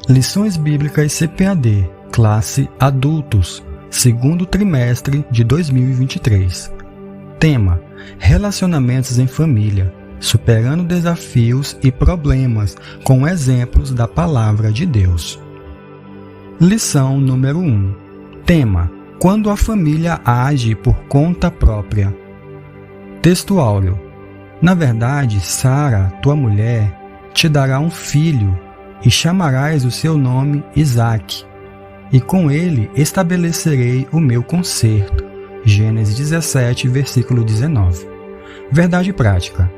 Lições Bíblicas CPAD, classe Adultos, segundo trimestre de 2023. Tema: Relacionamentos em família, superando desafios e problemas com exemplos da Palavra de Deus. Lição número 1. Tema: Quando a família age por conta própria. Texto áureo. Na verdade, Sara, tua mulher, te dará um filho, e chamarás o seu nome Isaque, e com ele estabelecerei o meu concerto. Gênesis 17, versículo 19. Verdade prática.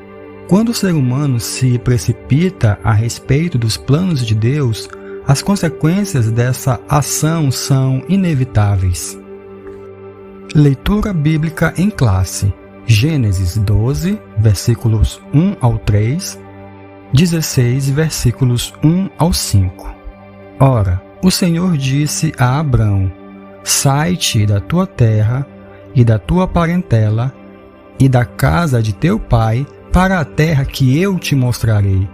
Quando o ser humano se precipita a respeito dos planos de Deus, as consequências dessa ação são inevitáveis. Leitura bíblica em classe. Gênesis 12, versículos 1 ao 3, 16, versículos 1 ao 5. Ora, o Senhor disse a Abrão: Sai-te da tua terra e da tua parentela e da casa de teu pai para a terra que eu te mostrarei,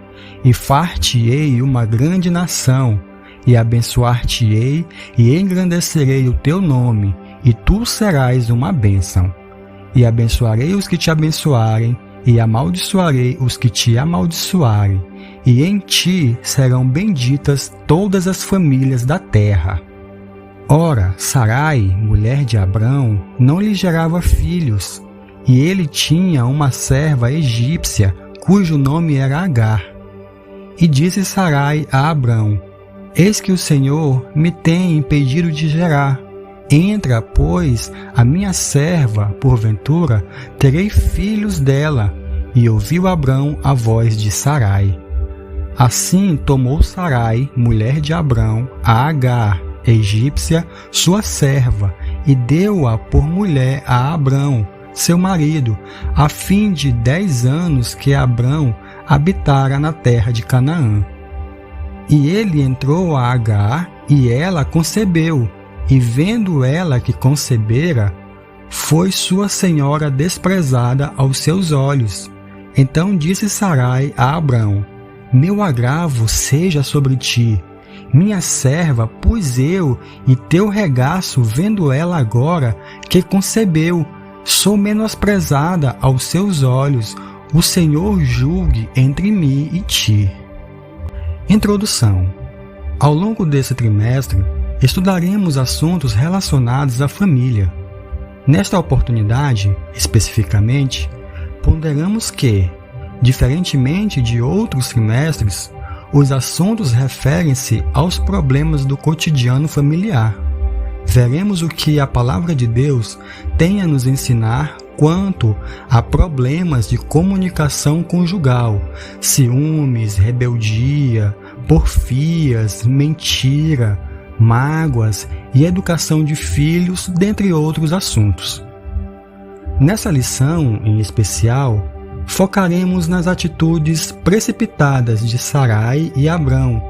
e far-te-ei uma grande nação, e abençoar-te-ei e engrandecerei o teu nome, e tu serás uma bênção. E abençoarei os que te abençoarem, e amaldiçoarei os que te amaldiçoarem, e em ti serão benditas todas as famílias da terra. Ora, Sarai, mulher de Abrão, não lhe gerava filhos, e ele tinha uma serva egípcia, cujo nome era Agar. E disse Sarai a Abrão: Eis que o Senhor me tem impedido de gerar. Entra, pois, a minha serva, porventura, terei filhos dela. E ouviu Abrão a voz de Sarai. Assim tomou Sarai, mulher de Abrão, a Agar, egípcia, sua serva, e deu-a por mulher a Abrão, seu marido, a fim de 10 anos que Abrão habitara na terra de Canaã. E ele entrou a Agar, e ela concebeu, e vendo ela que concebera, foi sua senhora desprezada aos seus olhos. Então disse Sarai a Abrão: Meu agravo seja sobre ti, minha serva pus eu, e teu regaço, vendo ela agora que concebeu, sou menosprezada aos seus olhos, o Senhor julgue entre mim e ti. Introdução. Ao longo desse trimestre, estudaremos assuntos relacionados à família. Nesta oportunidade, especificamente, ponderamos que, diferentemente de outros trimestres, os assuntos referem-se aos problemas do cotidiano familiar. Veremos o que a Palavra de Deus tem a nos ensinar quanto a problemas de comunicação conjugal, ciúmes, rebeldia, porfias, mentira, mágoas e educação de filhos, dentre outros assuntos. Nessa lição, em especial, focaremos nas atitudes precipitadas de Sarai e Abrão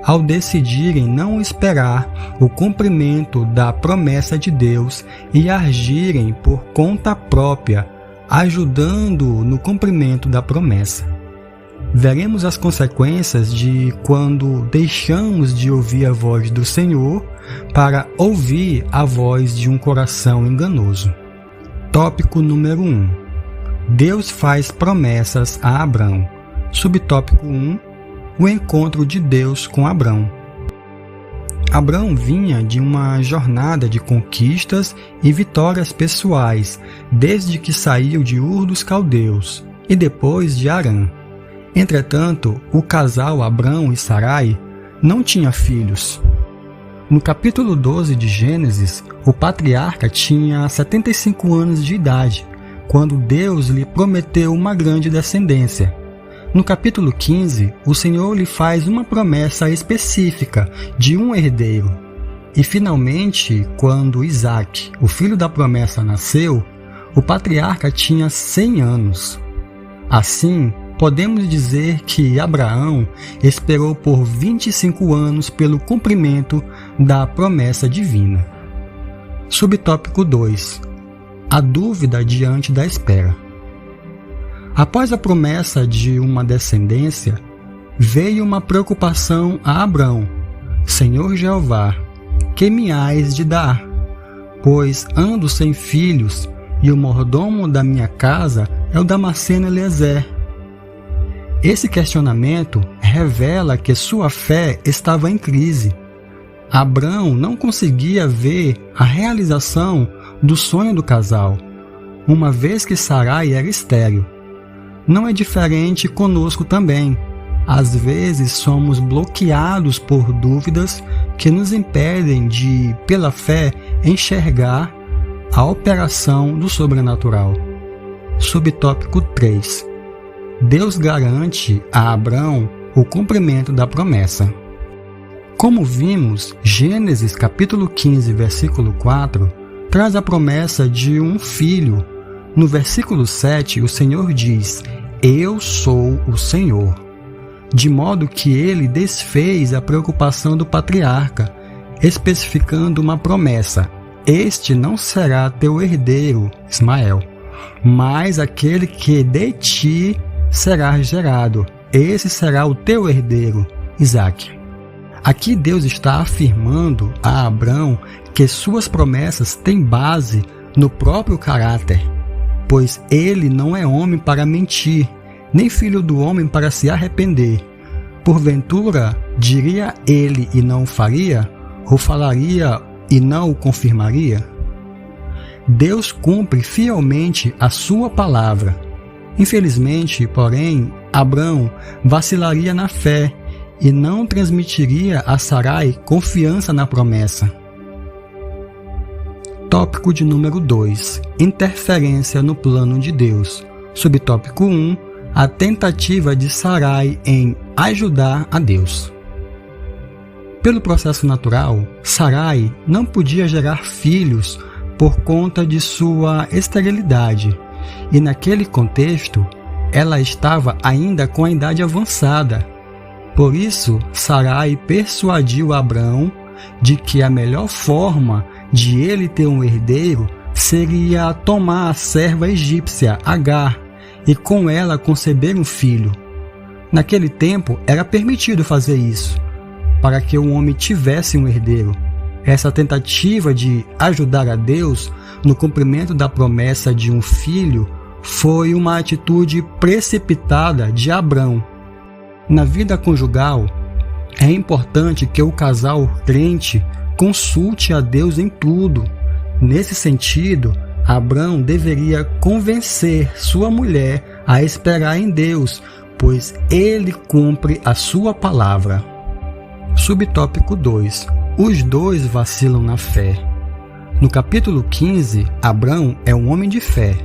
ao decidirem não esperar o cumprimento da promessa de Deus e agirem por conta própria, ajudando no cumprimento da promessa. Veremos as consequências de quando deixamos de ouvir a voz do Senhor para ouvir a voz de um coração enganoso. Tópico número 1. Deus faz promessas a Abrão. Subtópico 1. O encontro de Deus com Abrão. Abrão vinha de uma jornada de conquistas e vitórias pessoais, desde que saiu de Ur dos Caldeus e depois de Harã. Entretanto, o casal Abrão e Sarai não tinha filhos. No capítulo 12 de Gênesis, o patriarca tinha 75 anos de idade, quando Deus lhe prometeu uma grande descendência. No capítulo 15, o Senhor lhe faz uma promessa específica de um herdeiro. E finalmente, quando Isaque, o filho da promessa, nasceu, o patriarca tinha 100 anos. Assim, podemos dizer que Abraão esperou por 25 anos pelo cumprimento da promessa divina. Subtópico 2. A dúvida diante da espera. Após a promessa de uma descendência, veio uma preocupação a Abrão. Senhor Jeová, que me hás de dar? Pois ando sem filhos, e o mordomo da minha casa é o Damasceno Eliezer. Esse questionamento revela que sua fé estava em crise. Abrão não conseguia ver a realização do sonho do casal, uma vez que Sarai era estéril. Não é diferente conosco também. Às vezes somos bloqueados por dúvidas que nos impedem de, pela fé, enxergar a operação do sobrenatural. Subtópico 3. Deus garante a Abrão o cumprimento da promessa. Como vimos, Gênesis capítulo 15, versículo 4, traz a promessa de um filho. No versículo 7, o Senhor diz: Eu sou o Senhor. De modo que ele desfez a preocupação do patriarca, especificando uma promessa: Este não será teu herdeiro, Ismael, mas aquele que de ti será gerado. Esse será o teu herdeiro, Isaque. Aqui Deus está afirmando a Abrão que suas promessas têm base no próprio caráter, pois ele não é homem para mentir, nem filho do homem para se arrepender. Porventura, diria ele e não o faria, ou falaria e não o confirmaria? Deus cumpre fielmente a sua palavra. Infelizmente, porém, Abrão vacilaria na fé e não transmitiria a Sarai confiança na promessa. Tópico de número 2. Interferência no plano de Deus. Subtópico 1. A tentativa de Sarai em ajudar a Deus. Pelo processo natural, Sarai não podia gerar filhos por conta de sua esterilidade, e naquele contexto, ela estava ainda com a idade avançada. Por isso, Sarai persuadiu Abrão de que a melhor forma de ele ter um herdeiro seria tomar a serva egípcia Agar e com ela conceber um filho. Naquele tempo, era permitido fazer isso, para que o homem tivesse um herdeiro. Essa tentativa de ajudar a Deus no cumprimento da promessa de um filho foi uma atitude precipitada de Abrão. Na vida conjugal, é importante que o casal crente consulte a Deus em tudo. Nesse sentido, Abrão deveria convencer sua mulher a esperar em Deus, pois ele cumpre a sua palavra. Subtópico 2. Os dois vacilam na fé. No capítulo 15, Abrão é um homem de fé.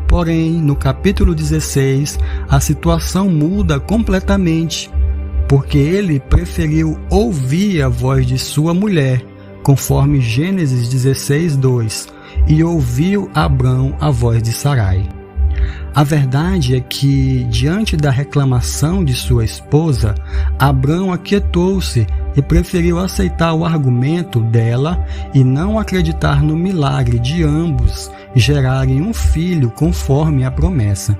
Porém, no capítulo 16, a situação muda completamente, porque ele preferiu ouvir a voz de sua mulher, conforme Gênesis 16:2, e ouviu Abrão a voz de Sarai. A verdade é que, diante da reclamação de sua esposa, Abrão aquietou-se e preferiu aceitar o argumento dela e não acreditar no milagre de ambos gerarem um filho conforme a promessa.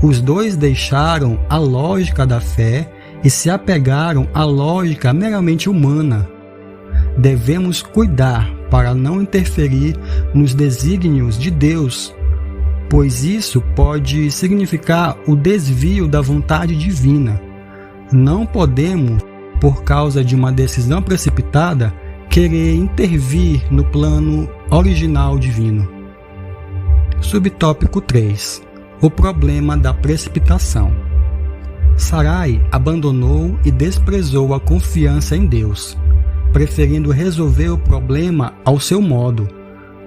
Os dois deixaram a lógica da fé e se apegaram à lógica meramente humana. Devemos cuidar para não interferir nos desígnios de Deus, pois isso pode significar o desvio da vontade divina. Não podemos, por causa de uma decisão precipitada, querer intervir no plano original divino. Subtópico 3. O problema da precipitação. Sarai abandonou e desprezou a confiança em Deus, preferindo resolver o problema ao seu modo,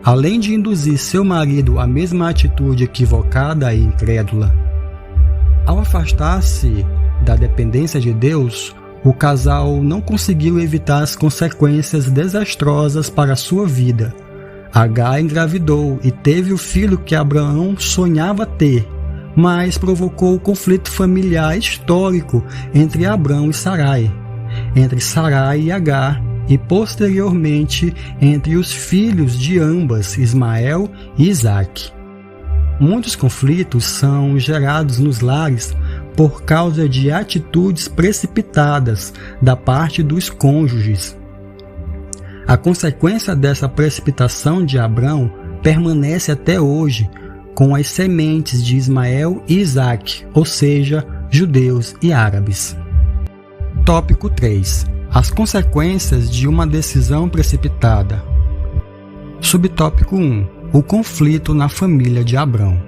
além de induzir seu marido à mesma atitude equivocada e incrédula. Ao afastar-se da dependência de Deus, o casal não conseguiu evitar as consequências desastrosas para a sua vida. Agar engravidou e teve o filho que Abraão sonhava ter, mas provocou o conflito familiar histórico entre Abrão e Sarai, entre Sarai e Agar, e posteriormente entre os filhos de ambas, Ismael e Isaque. Muitos conflitos são gerados nos lares por causa de atitudes precipitadas da parte dos cônjuges. A consequência dessa precipitação de Abrão permanece até hoje com as sementes de Ismael e Isaque, ou seja, judeus e árabes. Tópico 3. As consequências de uma decisão precipitada. Subtópico 1. O conflito na família de Abrão.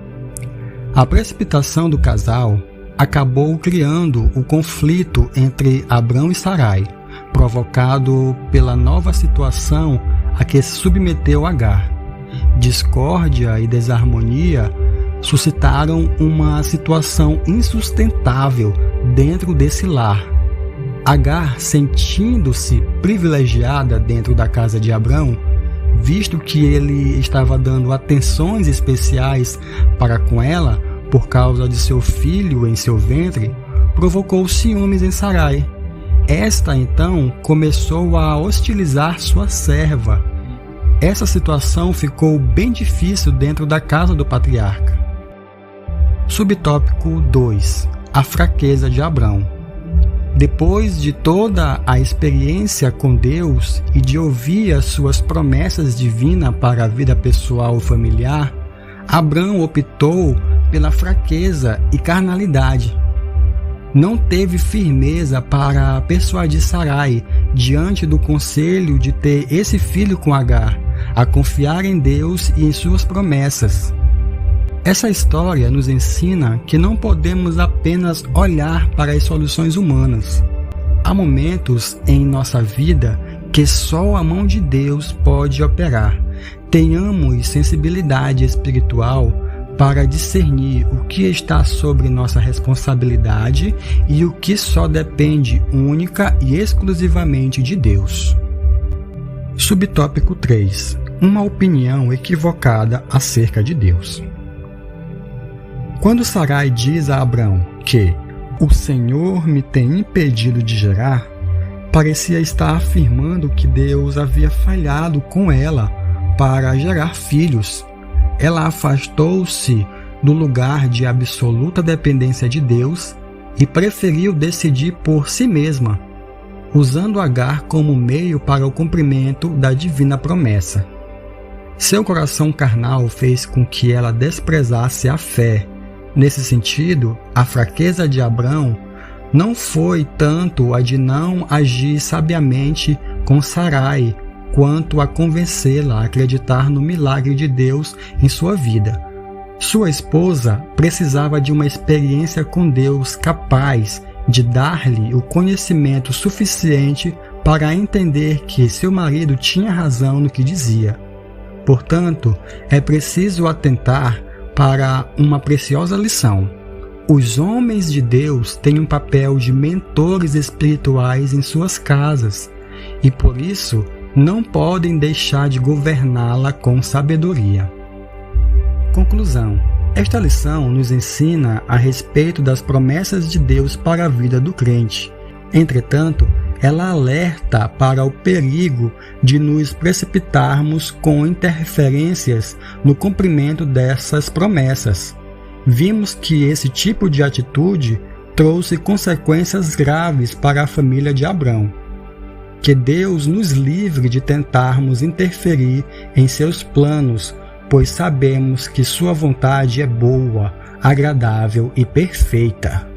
A precipitação do casal acabou criando o conflito entre Abrão e Sarai, provocado pela nova situação a que se submeteu Agar. Discórdia e desarmonia suscitaram uma situação insustentável dentro desse lar. Agar, sentindo-se privilegiada dentro da casa de Abrão, visto que ele estava dando atenções especiais para com ela por causa de seu filho em seu ventre, provocou ciúmes em Sarai. Esta então começou a hostilizar sua serva. Essa situação ficou bem difícil dentro da casa do patriarca. Subtópico 2. A fraqueza de Abrão. Depois de toda a experiência com Deus e de ouvir as suas promessas divinas para a vida pessoal e familiar, Abrão optou pela fraqueza e carnalidade. Não teve firmeza para persuadir Sarai, diante do conselho de ter esse filho com Agar, a confiar em Deus e em suas promessas. Essa história nos ensina que não podemos apenas olhar para as soluções humanas. Há momentos em nossa vida que só a mão de Deus pode operar. Tenhamos sensibilidade espiritual para discernir o que está sobre nossa responsabilidade e o que só depende única e exclusivamente de Deus. Subtópico 3. Uma opinião equivocada acerca de Deus. Quando Sarai diz a Abrão que o Senhor me tem impedido de gerar, parecia estar afirmando que Deus havia falhado com ela para gerar filhos. Ela afastou-se do lugar de absoluta dependência de Deus e preferiu decidir por si mesma, usando Agar como meio para o cumprimento da divina promessa. Seu coração carnal fez com que ela desprezasse a fé. Nesse sentido, a fraqueza de Abrão não foi tanto a de não agir sabiamente com Sarai, quanto a convencê-la a acreditar no milagre de Deus em sua vida. Sua esposa precisava de uma experiência com Deus capaz de dar-lhe o conhecimento suficiente para entender que seu marido tinha razão no que dizia. Portanto, é preciso atentar para uma preciosa lição. Os homens de Deus têm um papel de mentores espirituais em suas casas e, por isso, não podem deixar de governá-la com sabedoria. Conclusão. Esta lição nos ensina a respeito das promessas de Deus para a vida do crente. Entretanto, ela alerta para o perigo de nos precipitarmos com interferências no cumprimento dessas promessas. Vimos que esse tipo de atitude trouxe consequências graves para a família de Abrão. Que Deus nos livre de tentarmos interferir em seus planos, pois sabemos que sua vontade é boa, agradável e perfeita.